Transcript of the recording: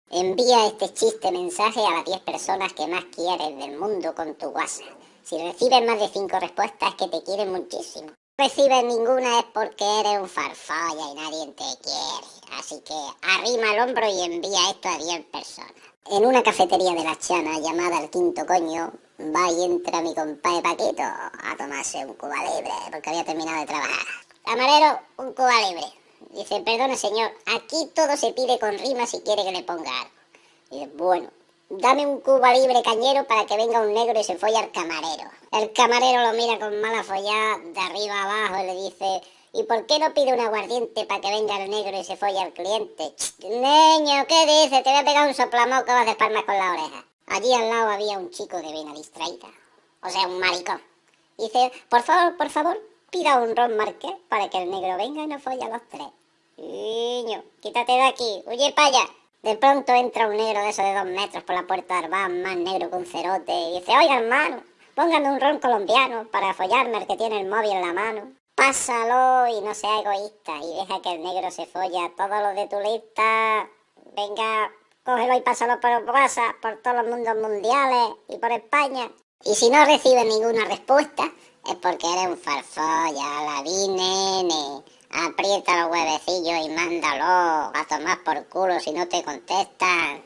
Envía este chiste mensaje a las 10 personas que más quieres del mundo con tu WhatsApp. Si recibes más de 5 respuestas es que te quieren muchísimo. Si recibes ninguna es porque eres un farfalla y nadie te quiere. Así que arrima el hombro y envía esto a 10 personas. En una cafetería de la Chana llamada El Quinto Coño, va y entra mi compadre Paquito a tomarse un Cuba Libre porque había terminado de trabajar. Camarero, un Cuba Libre. Dice, perdone señor, aquí todo se pide con rima si quiere que le ponga algo. Dice, bueno, dame un Cuba Libre cañero para que venga un negro y se folle al camarero. El camarero lo mira con mala follada de arriba abajo y le dice, ¿y por qué no pide un aguardiente para que venga el negro y se folle al cliente? Niño, ¿qué dices? Te voy a pegar un soplamoco que vas a hacer palmas con la oreja. Allí al lado había un chico de vena distraída, o sea, un maricón. Dice, por favor, pida un ron marqués para que el negro venga y nos folle a los tres. Niño, quítate de aquí, huye para allá. De pronto entra un negro de esos de 2 metros por la puerta del bar, más negro que un cerote, y dice, oiga hermano, póngame un ron colombiano para follarme el que tiene el móvil en la mano. Pásalo y no sea egoísta y deja que el negro se folle a todos los de tu lista. Venga, cógelo y pásalo por WhatsApp, por todos los mundos mundiales y por España. Y si no recibes ninguna respuesta, es porque eres un farfolla, la vi, nene. Aprieta los huevecillos y mándalo a tomar por culo si no te contestan.